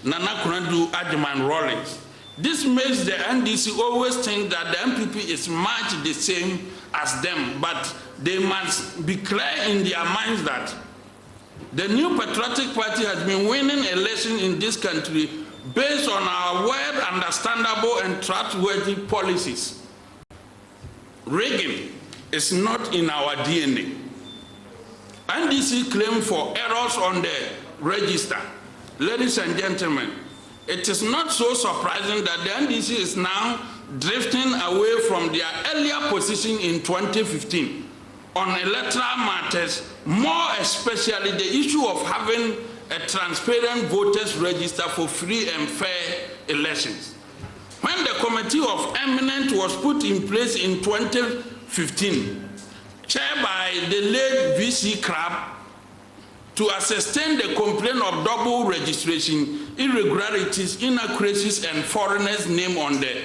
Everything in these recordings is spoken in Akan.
Nana Kunadu Adjaman Rawlings. This makes the NDC always think that the MPP is much the same as them, but they must be clear in their minds that the New Patriotic Party has been winning elections in this country based on our well understandable and trustworthy policies. Rigging is not in our DNA. NDC claim for errors on the register. Ladies and gentlemen, it is not so surprising that the NDC is now drifting away from their earlier position in 2015 on electoral matters, more especially the issue of having a transparent voters register for free and fair elections. When the Committee of Eminence was put in place in 2015, chaired by the late VC Crab, to ascertain the complaint of double registration, irregularities, inaccuracies, and foreigners' name on the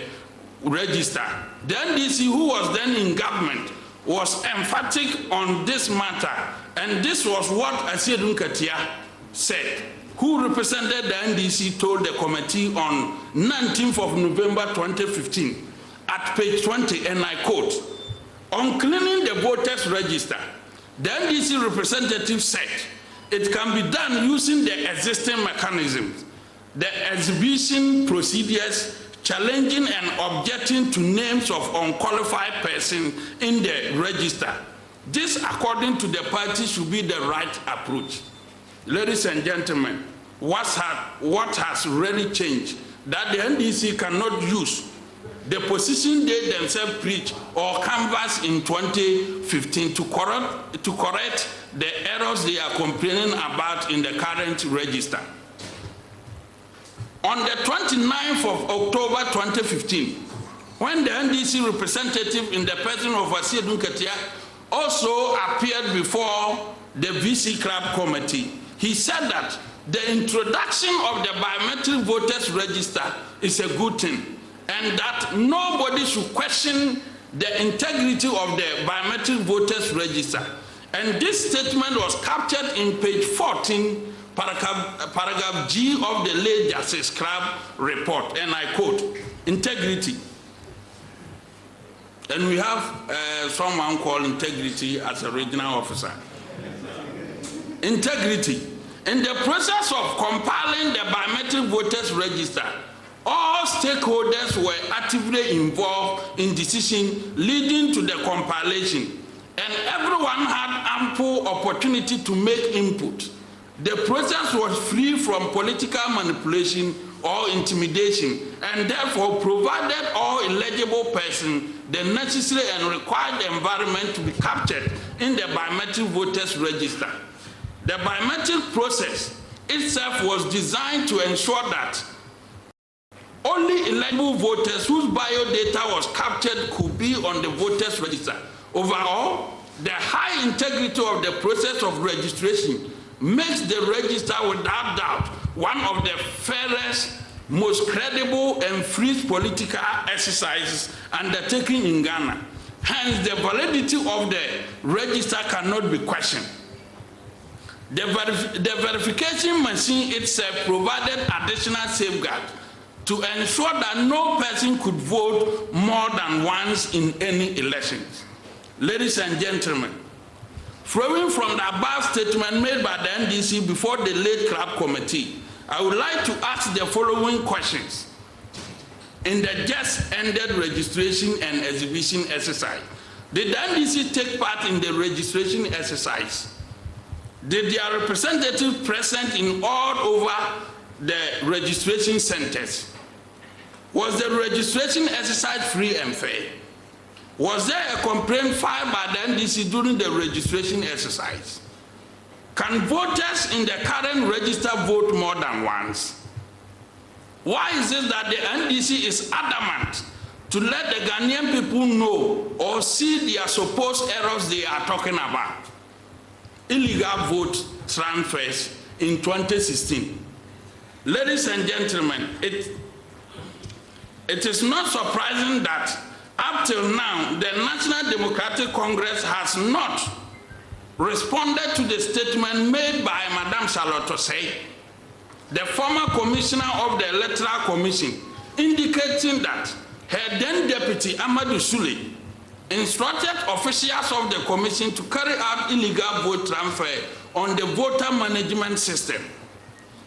register. The NDC, who was then in government, was emphatic on this matter, and this was what Asiedun Katia said, who represented the NDC, told the committee on 19th of November 2015 at page 20, and I quote, "On cleaning the voters register, the NDC representative said it can be done using the existing mechanisms, the exhibition procedures, challenging and objecting to names of unqualified persons in the register. This, according to the party, should be the right approach." Ladies and gentlemen, what has really changed? That the NDC cannot use the position they themselves preach or canvass in 2015 to correct the errors they are complaining about in the current register. On the 29th of October 2015, when the NDC representative in the person of Asiedun Katia also appeared before the VC Club Committee, he said that the introduction of the biometric voters register is a good thing, and that nobody should question the integrity of the biometric voters register. And this statement was captured in page 14, paragraph G of the late Justice Crab report, and I quote, "Integrity." And we have someone called Integrity as a regional officer. Integrity. In the process of compiling the biometric voters register, all stakeholders were actively involved in decision leading to the compilation, and everyone had ample opportunity to make input. The process was free from political manipulation or intimidation, and therefore provided all eligible persons the necessary and required environment to be captured in the biometric voters register. The biometric process itself was designed to ensure that only eligible voters whose biodata was captured could be on the voters register. Overall, the high integrity of the process of registration makes the register without doubt one of the fairest, most credible and free political exercises undertaken in Ghana. Hence, the validity of the register cannot be questioned. The verification machine itself provided additional safeguards to ensure that no person could vote more than once in any elections. Ladies and gentlemen, flowing from the above statement made by the NDC before the late Club Committee, I would like to ask the following questions. In the just ended registration and exhibition exercise, did the NDC take part in the registration exercise? Did their representatives present in all over the registration centers? Was the registration exercise free and fair? Was there a complaint filed by the NDC during the registration exercise? Can voters in the current register vote more than once? Why is it that the NDC is adamant to let the Ghanaian people know or see their supposed errors they are talking about? Illegal vote transfers in 2016. Ladies and gentlemen, it is not surprising that up till now, the National Democratic Congress has not responded to the statement made by Madame Charlotte Osei the former commissioner of the Electoral Commission, indicating that her then deputy Amadou Sule instructed officials of the commission to carry out illegal vote transfer on the voter management system.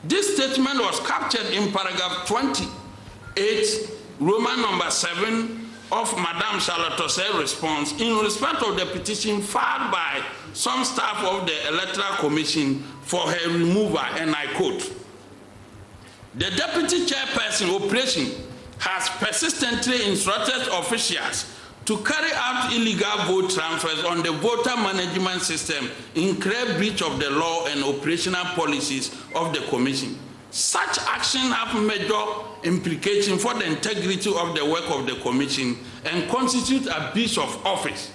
This statement was captured in paragraph 28, Roman number 7 of Madame Charlotte Tosey's response in respect of the petition filed by some staff of the Electoral Commission for her removal, and I quote, "The deputy chairperson operation has persistently instructed officials to carry out illegal vote transfers on the voter management system in clear breach of the law and operational policies of the Commission. Such action have major implications for the integrity of the work of the Commission and constitute abuse of office.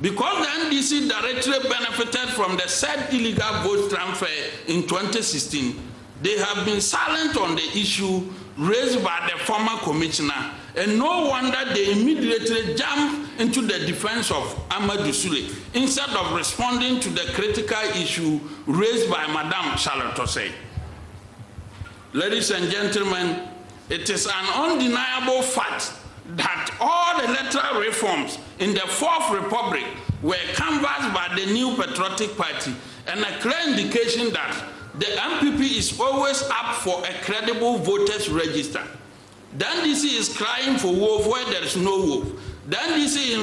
Because the NDC directly benefited from the said illegal vote transfer in 2016, they have been silent on the issue raised by the former commissioner, and no wonder they immediately jumped into the defense of Amadou Sule instead of responding to the critical issue raised by Madame Charlotte Tosey. Ladies and gentlemen, it is an undeniable fact that all electoral reforms in the Fourth Republic were canvassed by the New Patriotic Party, and a clear indication that the MPP is always up for a credible voters register. The NDC is crying for wolf where there is no wolf. The NDC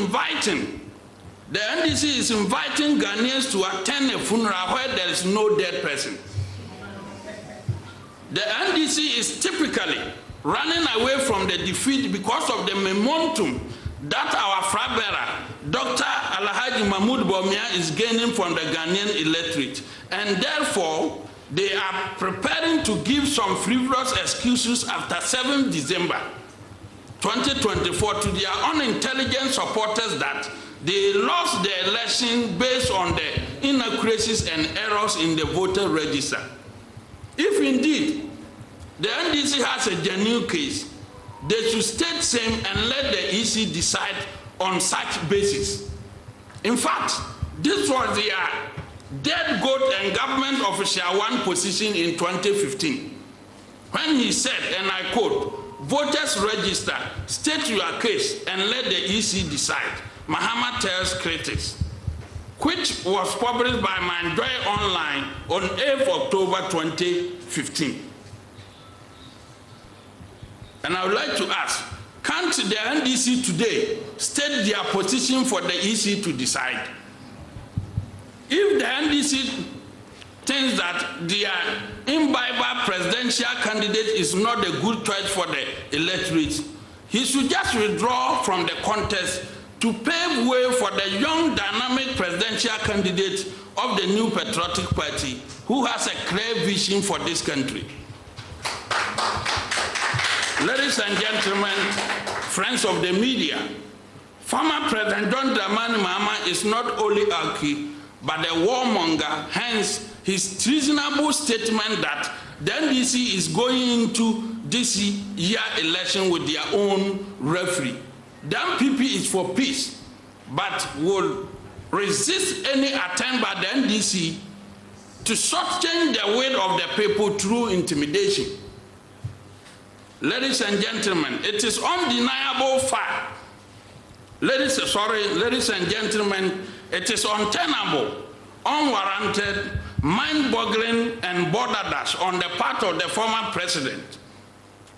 is inviting Ghanaians to attend a funeral where there is no dead person. The NDC is typically running away from the defeat because of the momentum that our flag bearer, Dr. Alhaji Mahmoud Bawumia, is gaining from the Ghanaian electorate, and therefore they are preparing to give some frivolous excuses after 7th December 2024 to their unintelligent supporters that they lost the election based on the inaccuracies and errors in the voter register. If indeed the NDC has a genuine case, they should state same and let the EC decide on such basis. In fact, this was their dead goat and government official one position in 2015 when he said, and I quote, "Voters register, state your case and let the EC decide. Mahama tells critics," which was published by Manjoy Online on 8th October 2015. And I would like to ask, can't the NDC today state their position for the EC to decide? If the NDC thinks that their imbiber presidential candidate is not a good choice for the electorate, he should just withdraw from the contest to pave way for the young dynamic presidential candidate of the New Patriotic Party who has a clear vision for this country. Ladies and gentlemen, friends of the media, former President John Dramani Mahama is not only Alki, but a warmonger, hence his treasonable statement that the NDC is going into this year election with their own referee. The MPP is for peace, but will resist any attempt by the NDC to shortchange the will of the people through intimidation. Ladies and gentlemen, it is undeniable fact. Ladies and gentlemen, it is untenable, unwarranted, mind-boggling, and borderless on the part of the former president,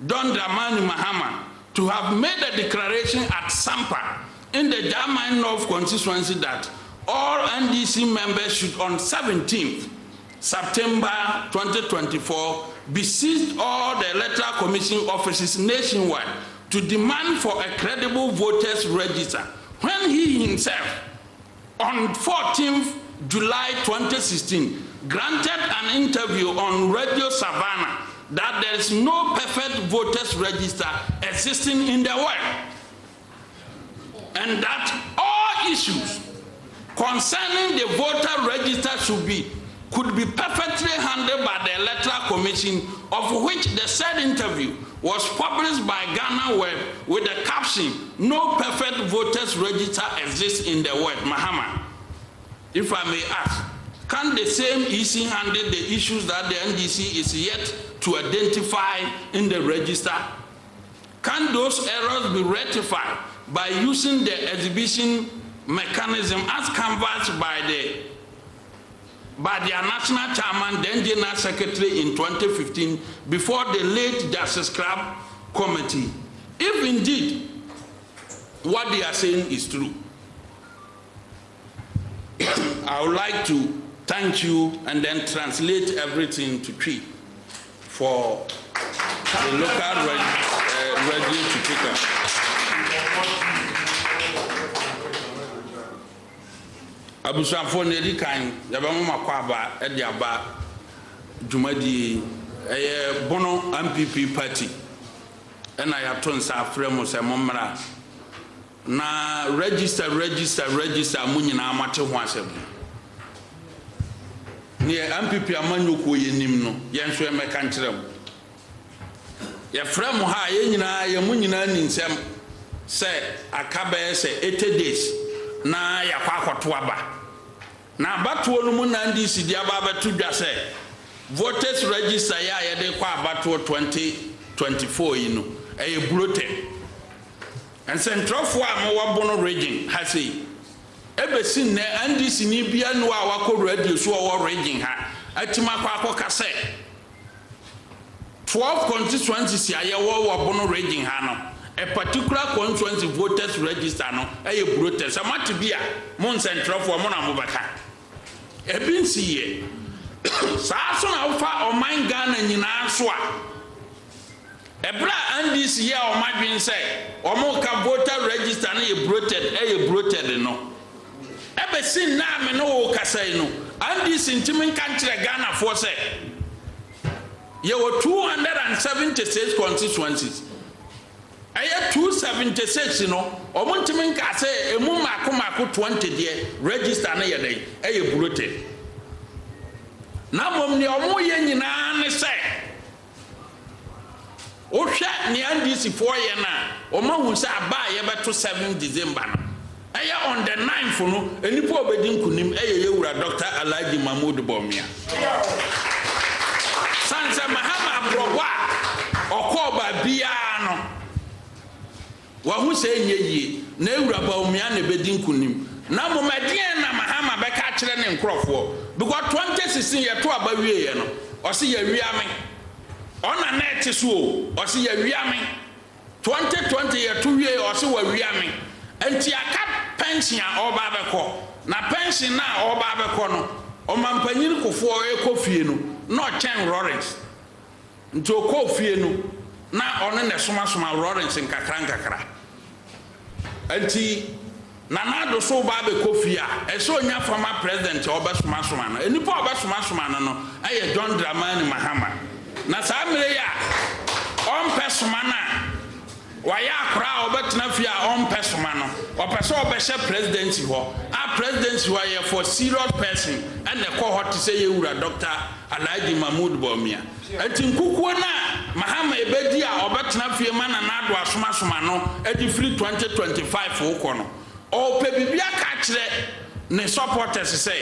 John Dramani Mahama, to have made a declaration at Sampa in the Jamai North constituency that all NDC members should on 17th September 2024 besiege all the Electoral Commission offices nationwide to demand for a credible voters register, when he himself on 14th July 2016 granted an interview on Radio Savannah that there is no perfect voters register existing in the world, and that all issues concerning the voter register could be perfectly handled by the Electoral Commission, of which the said interview was published by Ghana Web with the caption, "No perfect voters register exists in the world." Mahama, if I may ask, Can the same EC handle the issues that the NDC is yet to identify in the register? Can those errors be rectified by using the exhibition mechanism as canvassed by their national chairman, then general secretary in 2015 before the late Justice Club Committee? If indeed what they are saying is true, I would like to thank you and then translate everything to Cree for the local radio to pick up. Abusuafo nedi kan yabamo makwaba ediaba jumadi bono MPP party ena ya tonsa afremo se momra na register munyina amate ho asem ni MPP amanyoko yenim no yenso emeka nkyerem ya fremo ha yenyina ye munyina ninsem se akabe se 80 days na ya kwakoto aba na abatuo no mu na NDC dia ba betu dwa se voters register ya ye de kwa abatuo 2024 yi no e bloated and centrofo am wabono region ha sei ebesi ne NDC ni bia no a wakọ radio so wo region ha atima kwa akoka se 12 constituencies ya ye wo wabono region ha no a particular constituency voters register no e bloated so mati bia mon centrofo mo na mo baka ebinsi ye saa so na ufa oman Ghana nyina so a ebra NDC ye o madwin say omo ka voter register na ye bloated no ebesin na me no wo kasai no NDC ntimin kan kire Ghana for say ye were 276 constituencies aya 276 no omo ntimin ka say emu mako 20 de register na ye dey eye bloated na mom ni omo ye nyina ne say o hwa ni NDC for ye na omo hu say aba ye beto 7 December no aya on the 9th no enipo obedi nkunim eye yewura Dr. Alhaji Mahmoud Bawumia sanse mahama abrowa okoba bia no wa hu say nyeyie na ewura Bawumia na bedi nkunim na momedien na mahama beka kire ne nkrofo because 2016 ye to aba wie ye no o se ye wiame ona net so o se ye wiame 2020 ye to wie o se wa wiame enti aka pension oba beko na pension na oba beko no o mampanyin kofo ekofie no no chen Lawrence nti o kofie no na one ne soma Lawrence nkakra enti na do so ba be kofia e so nya former president oba soma no enipo oba soma no aye John Dramani Mahama na sa mere ya on pesoma na waya akra obetena fia on pesoma no opese obehye presidency ho a presidency wa ye for serious person and the cohort say yewura Dr. Alhaji Mahmoud Bawumia enti nkukuo na Mahama ebedi a obetena fie mana na do asoma no edi free 2025 uko no o pe bibia ka kire ne supporters say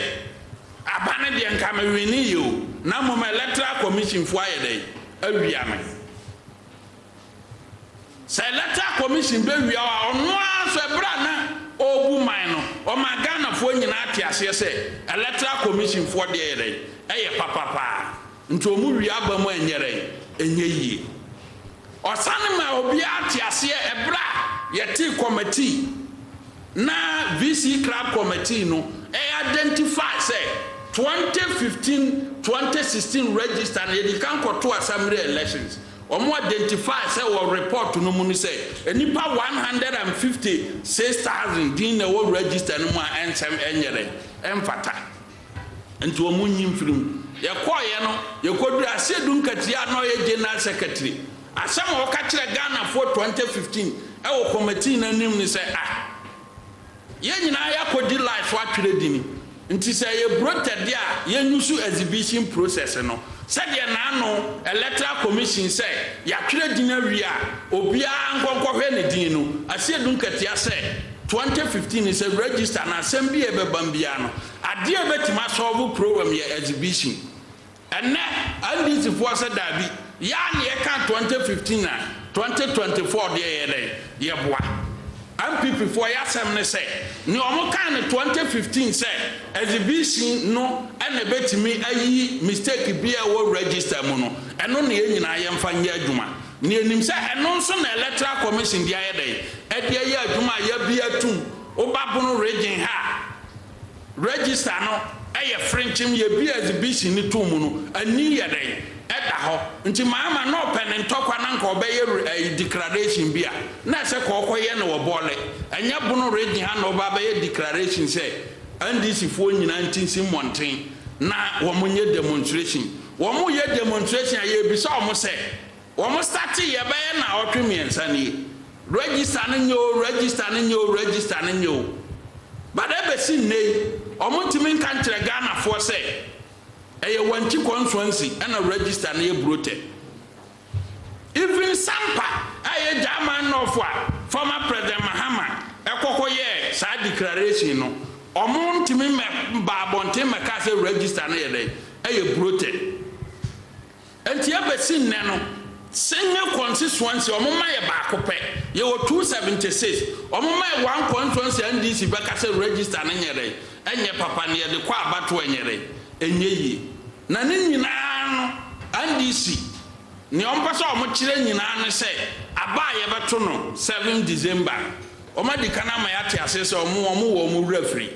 abane de nka me weni yo na mo electoral commission fo ayede awiame say electoral commission be wia ono aso ebra na obu man no o magana fo nyina atiase say electoral commission fo de ere eye papa nti omu wia ba mu enyere enyeyi osane ma obi atiase ebra yeti committee na VC Club Committee no identify say 2015-2016 register na yedi kan koto assembly elections omo identify say or report no mu say enipa 156,000 din na wo register no mu ensem enyere emfata enti omo nyim firim ye koye no ye kodura asedun katia no ye general secretary asem wo ka kire Ghana for 2015 e wo committee na nim ni say ye nyina ya kodi life wa twere dini nti say ye bloated dia ye nyusu exhibition process no said ye na no electoral commission say ya twere dini awia obia nkonkwo hwe ne din no asiedun katia say 2015 is a register na assembly ebebambiano ade ebetima solve problem ye exhibition ene NDC for said that be ya ne ka 2015 na 2024 de ye boa MPP for yasem ne say ni omo kan 2015 say exhibition no ene betimi ayi mistake bia wo register mu no eno ne nyina yemfa nya adwuma ni enim say eno nso na electoral commission dia ye dey e dia ye adwuma ya bia tum obabono region ha register no eye frenchim ye bia exhibition ni tum no ani ye dey eda ho nti maama no pen ntokwa na nka obeye declaration bia na se ko okoye na wo bole enya bono region ha na obeye declaration say NDC fo nyina ntinsi monten na wo monye demonstration wo mo ye demonstration aye bi so mo say wo mo start ye beye na otwemiensa ni register no nyo but ebe sin nei omotimi nka nkyere Ghana fo say eye wanti constituency na register na ye brote even Sampa aye German of former president Mahama ekokoye sa declaration no omontimi me ba bonte me ka say register na ye dey eye brote enti ebe sin ne no senior constituency omoma ye ba kope ye wo 276 omoma ye one constituency NDC be ka say register na nyere enye papa ne ye de kwa abato enyere enye yi na ne nyina no NDC ne ompaso omo kire nyina no say aba ye beto no 7 December oma di kana ma ya te asese omo referee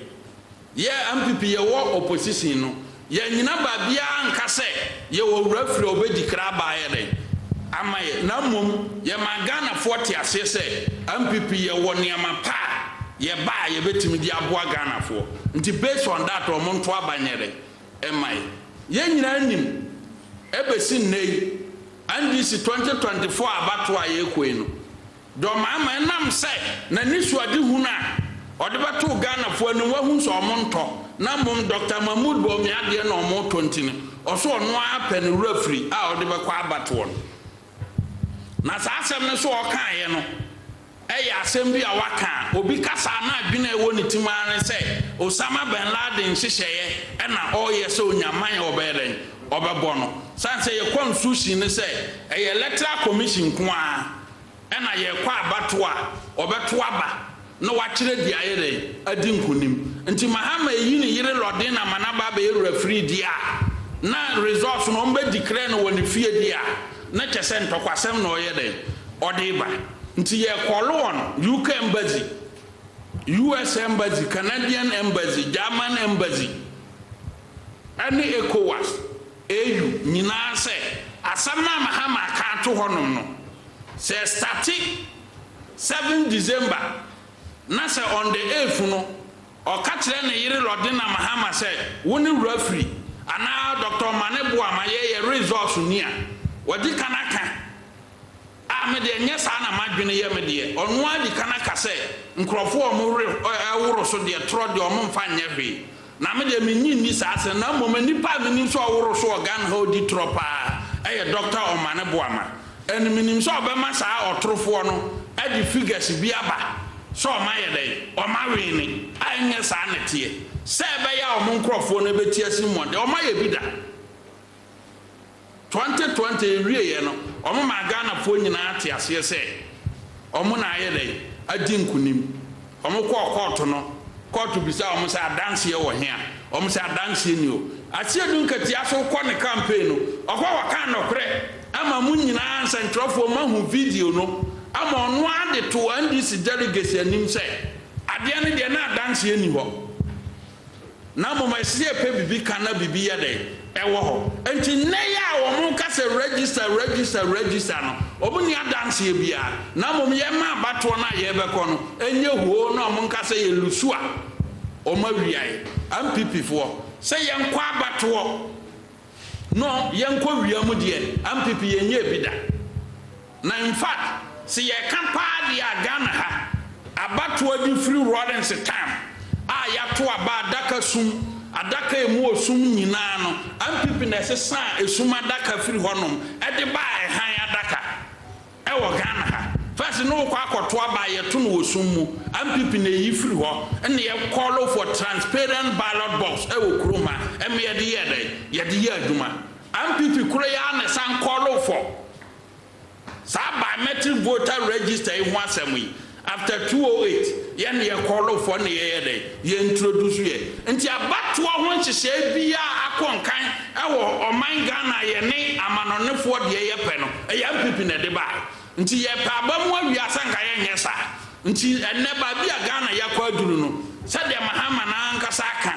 ye MPP ye wo opposition no ye nyina ba bia nka say ye wo referee obedi kra ba ye dey amaye na mom ye magana 40 asese MPP ye wo niama pa ye ba ye betimi di aboa Ghana fo nti based on that omonto abanyere emaye ye nyina nim ebesi nei NDC 2024 abato aye koi no do mama nam say na nisuade huna ode beto Ghana fo no wahu so omonto na mom Dr. Mahmoud Bomi ade na omonto ntini oso ono apen referee a ode bekwa abato no na sa asem ne so okan ye no eya asem bi a waka obi kasa na adwene ewo ne timane se Osama bin Laden hyehyeye na oye se onyaman obeden obebo no san se ye constitution ne se eye electoral commission ko a na ye kwa abato a obeto aba no wakire dia ye dey adi nkunim nti Mahama yi ne yire lode na manaba be referee dia na results no mbe declare no woni fie dia na chese ntokwasem na oye dey odiba nti ye call on UK embassy US embassy Canadian embassy German embassy ani ECOWAS EU nyina se asam na Mahama ka to honom no se starting 7 December na se on the 8th no o ka kire ne yire lode na Mahama se woni referee ana Dr. Manebo amaye results nia wadi kanaka me de nya sa na madwene ye me de onu adi kanaka se nkrofo omo eworo so de tro de omo mfa nya hwe na me de menyi ni sa se na mo manipa menim so oworo so organ hold tropa Dr. Manebo ama en menim so obema sa otrofo no adi figures bi aba so ma ye de o ma we ni anya sa na tie se be ya omo nkrofo no beti asimo de o ma ye bida 2020 riye no omo magana fo nyina ate ase se omo na aye dey adi nkunim omo ko court no court bisa omo se adanse ye wo hia omo se adanse ni o ase dun kati aso ko ne campaign no okwa waka no kre ama mu nyina ansa ntrofo ma hu video no ama ono ade to NDC delegates anim se ade ne de na adanse ni ho na mo ma se pe bibi kana bibi ya dey ewo ho enti ne ya wo mo ka se register no obuni adanse e bia na mo ye ma bato na ye beko no enye huo na mo ka se ye lusu a o ma wiai MPP fo se ye nkwa abato no ye nkwa wiamu de MPP ye nye bida na in fact se ye kan pa dia Ghana ha abato di free rodents time a ya to aba adaka sum adaka emu osum nyina no MPP na sesa esum adaka firi honom e de ba han adaka e wo Ghana ha first no wo kwa akoto aba ye to no osummu MPP na yi free ho and ye call for transparent ballot box e wo kroma em ye de ye aduma MPP kuro ya na san call for sa biometric voter register in one assembly after 208 yen ye call for na ye introduce ye nti abato ho nhye bia akonkan e wo oman Ghana ye ne amanonefo de ye pe no e MPP na de ba nti ye pa ba mu awia sanka ye nyesa nti enne ba bia Ghana ya kwa duru no se de mahama na nkasa aka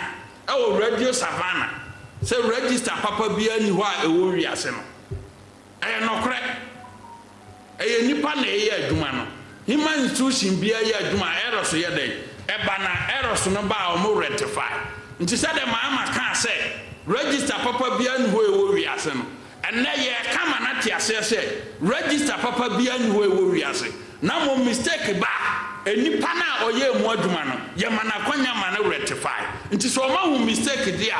e wo radio savannah se register papa bia ni ho a e wo wiase no e nokre e nipa na ye adwuma no human institution bia ye adwuma error so ye den e ba na error so no ba o mo rectify nti se de mahama kan se register papa bia ni ho e wo wiase no enne ye kama na tiase se register papa bia ni ho e wo wiase na mo mistake ba enipa na oye mu adwuma no ye mana kwanya ma na rectify nti so ma hu mistake dia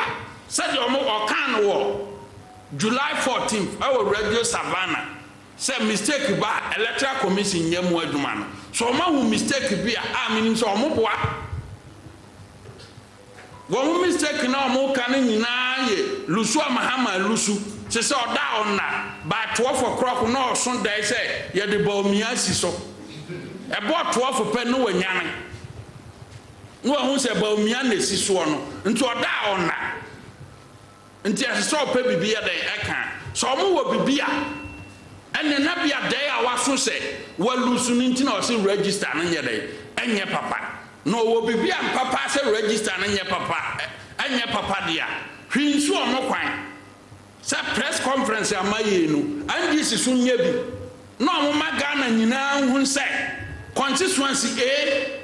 said the okan wo July 14th our radio savannah say mistake ba electoral commission nyemu adwuma no so ma hu mistake bia meaning so mo boa wo mistake na mo kan nyina ye lusu mahama lusu se se oda onna ba 12 o'clock no so dai say ye de ba omia si so e bo 12 pe no wanyane no hu se ba omia na si so no nti oda onna nti so pe bibia den eka so mo wo bibia ene na bia dai a waso se walusu nti na o se register na nye dai enye papa no wo bibia papa se register na nye papa enye papa dia hwinsu o mo kwan se press conference amaye no NDC so nya bi no mo magana nyina hu se constituency A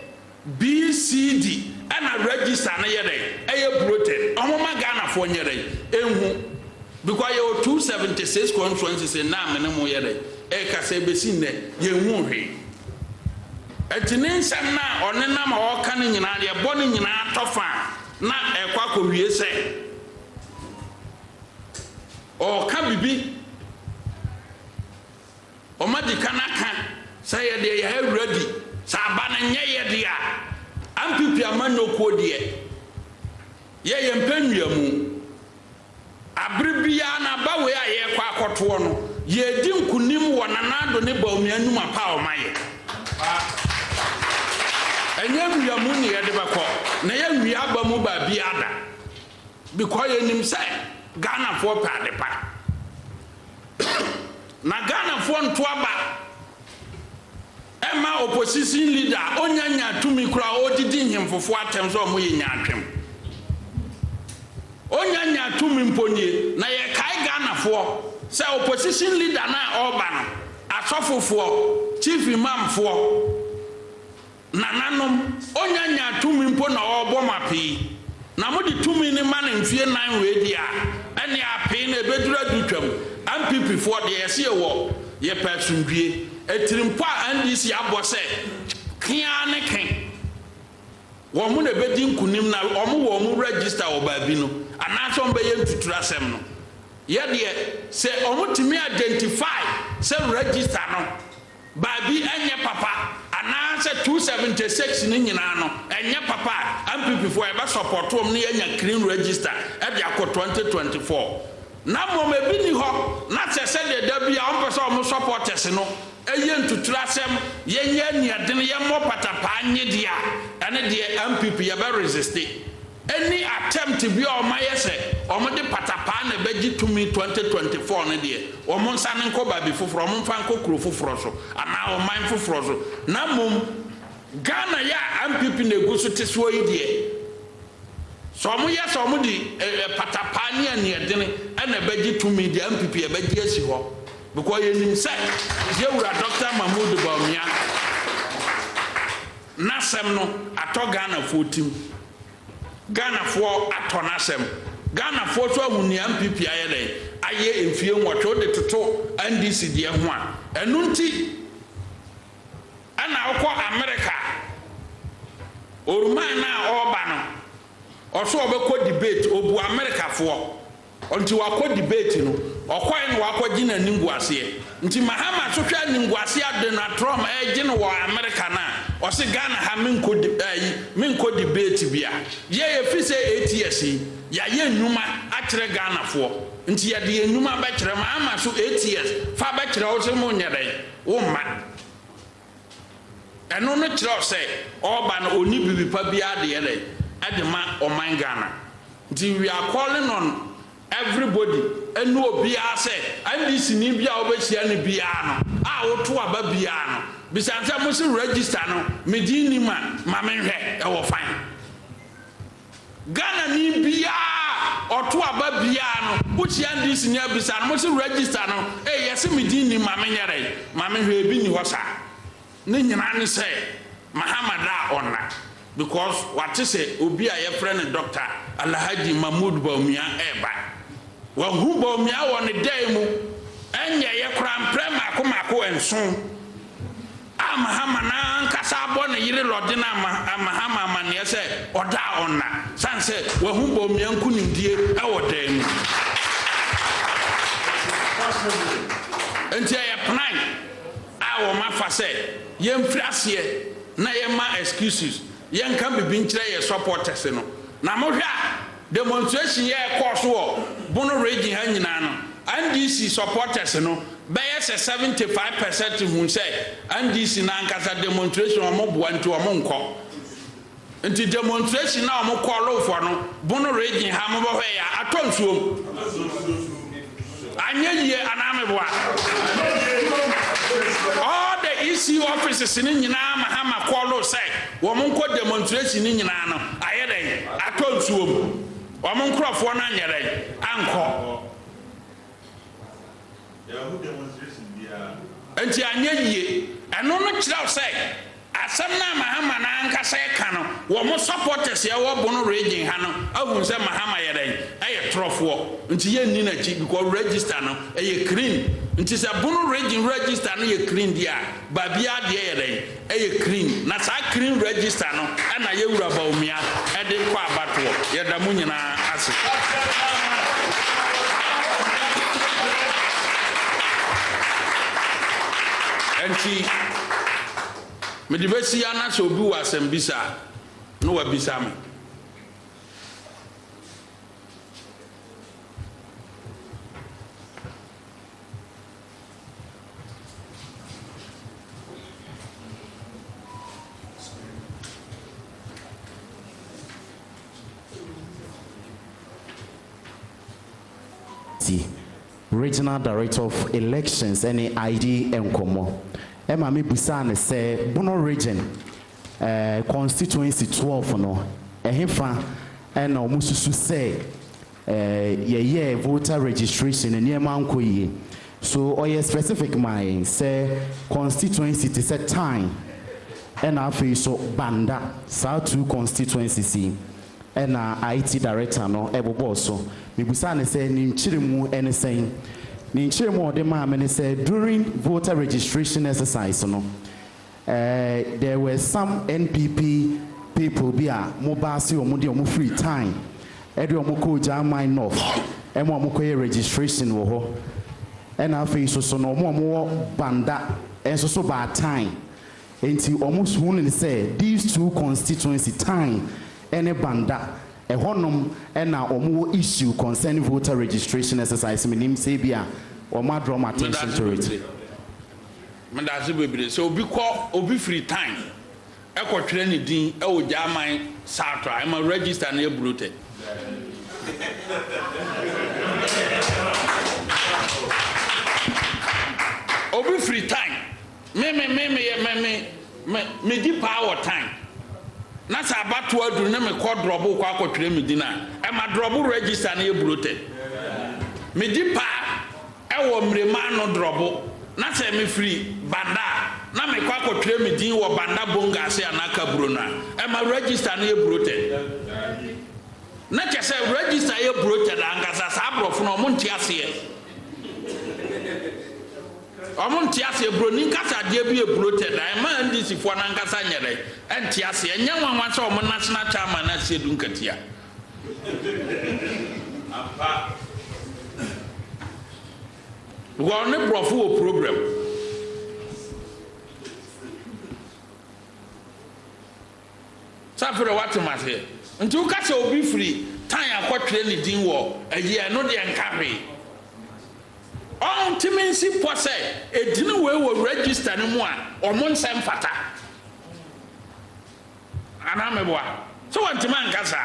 B C D and register na ye dey eye bloated o mo magana fo nye dey enhu because you 276 constituencies na me ne mo ye dey e ka se be sin ne ye hu hwe etinin nsam na onena ma o ka ne nyina de bo ne nyina tofa na e kwa ko wie se o ka bibi o madika na ka say ye de ye ready sa ba na nye ye de a MPP amanoko de ye mpanua mu abribia na bawe a ye kwa akoto no ye di nkunim wo nanado ne bawmianum apa o maye enye nwia mu ne ye de beko na ye nwia ba mu ba bia da because ye nim say Ghana for pa de pa na Ghana for nto aba ema opposition leader onyanya tumi kura odidi nhemfofo atem so mo ye nyaatwem onyanya tumi mponie na ye kai Ghana for say opposition leader na oba no asofofo chief imam for nananom onyanya tumi mpo na obo mapi na mo di tumi ni man mfie 9 we dia ene api na ebedura dutwam MPP for the yesi wo ye persundwie etirimpo NDC abose kia ne ken wo mu na bedi nkunim na wo mu register obabi no anaso mbe ye ntutura sem no ye de se omutimi identify se register no babi enye papa anase 276 ni nyina no enye papa MPP for eba support om ne enya clean register e de akọ 2024 na mo mebi ni ho na se de da bia on pese om supporters no eye ntutura sem ye nye niadene ye mo patapa nye dia ene de MPP ye be resist any attempt bi o maye se o mo de patapa na beji tumi 2024 ne de o mo nsa ne nko ba bi foforo o mo mfa nko kuro foforo so ana o man foforo so na mom Ghana ya MPP na egusu teso yi de so mo ye so mo di patapa ne niadene ena beji tumi de MPP ye beji asi ho because ye nim say ye wura Dr. Mahmoud Bawumia nasem no ato Ghana for team Ghana for ato nasem Ghana for so ahuni MPP ayele aye emfie nwotwe de toto NDC de ho a enu nti ana okọ America oruman na oba no oso obekọ debate obu America for until wakọ debate no okoy no wakọ gina ningu ase nti Mahama so hwa ningwase Donald Trump egye no wɔ America na o se Ghana ha menko debate bia ye fi se 8 years ya ye nnuma akyere Ghana fo nti ya de nnuma ba kyere Mahama so 8 years fa ba kyere wo se mo nyere wo ma eno no kyere se oba na oni bibi pa bia de yele adema oman Ghana nti we are calling on everybody enu obia say NDC ni bia obehia ne bia no a woto aba bia no bisanse mo se register no medini ma menhwe e wo fine Ghana ni bia oto aba bia no wochi NDC ni abisa no mo se register no yes medini ma menyere ma menhwe bi ni ho sa ne nyina ne say Mahamada onna because what is say obi a ye friend doctor Alhaji Mahmoud Bawumia eba wa hu Bawumia won day mu enye ye kran prema akomako enson Mahama na nkasa abo ne yire lode na Mahama amane say oda onna sanse wa hu Bawumia nkunimdie e woday mu enti ye plan a wo mafa say ye mfrase na ye ma excuses yen kan bibi nkyere ye supporters no na mo hwa demonstration ye course wo bono region ha nyina no NDC supporters no be yes 75% hun say NDC na nkasa demonstration o mo boa nti o mo nko nti demonstration na o mo call for no bono region ha mo bo hwa ya atonsuom anye ye aname boa all the EC offices in nyina Mahama call say wo mo nko demonstration ni nyina no ayeden atonsuom wo mo nkrofo na nyere anko ya hu demonstration bia enti anye ye eno no kira say asem na Mahama na anka say ka no wo mo supporters ya wo bono region ha no ahun say Mahama yeden aye trofo nti ye ni na chi because register no aye clean nti say bono region register no ye clean dia ba bia de yeden aye clean na sa clean register no ana ye wura Bawumia e de kwa abato ye da mu nyina ase enti me de besi ana so bi wa sambisa no wa bisa me Regional Director of Elections any ID Nkomo Emma me busane say Bono region constituency 12 no ehemfa and omususu say ye voter registration and near mankoye so oye specific mind say constituency to set time and afi so banda South 2 constituency and IT director no ebobo so me busane say ni chiremu anything ni chiremu de ma me say during voter registration exercise no there were some NPP people be a mobile si omo de omo free time e de omo ko German north e mo omo ko registration wo ho e na afi so no omo banda e so bad time enti omo so ni say these two constituency time any banda a honum and now omo issue concerning voter registration exercise minim say bia o ma draw my attention to it me da se bebre so obi free time e ko twere ni din e o German South I am register na e bloated obi free time me di power time na sa abatu adu na me ko drobo kwa akotwere me dina e ma drobo register na e bloated me di pa e wo mrema no drobo na sa me free banda na me kwa akotwere me din wo banda bonga se anaka brona e ma register na e bloated na ke se register e bloated angasa sa abrofo no mo ntiase omonti ase broni nkasa de bi ebloted I ma NDC fo na nkasa nyere enti ase enya nwanwa se omo national chairman na se du nkatia apa We are not brought for a program. Safari what to matter. Until catch will be free. Time I quite clearly didn't war. A year no the carry. WONTUMI si posse. A dinner way will register no more or Monsam Fata. And I'm a boy. So WONTUMI and Casa.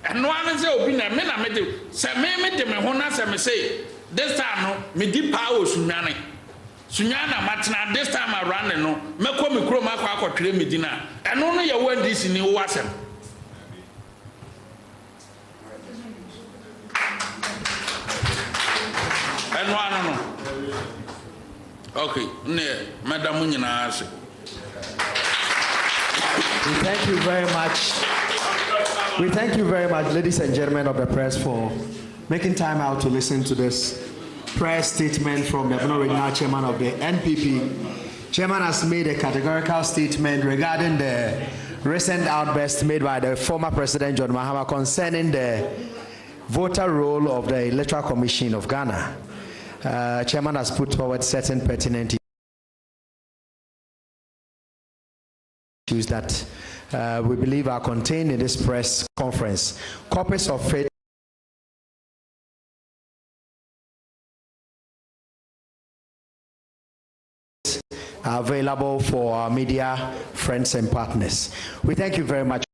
And no one say opinion. Men are made. Say me them honor say. This time no me di power sunyane. Sunyana matna this time around no. Me ko me kro ma kwa akotwe me dina. Eno no ye NDC ni wo asem. No. Okay, Madam Munina. We thank you very much. We thank you very much, ladies and gentlemen of the press, for making time out to listen to this press statement from the Abronye Regional Chairman of the NPP. Chairman has made a categorical statement regarding the recent outburst made by the former President John Mahama concerning the voter roll of the Electoral Commission of Ghana. Chairman has put forward certain pertinent issues that we believe are contained in this press conference. Copies of it are available for our media friends and partners. We thank you very much.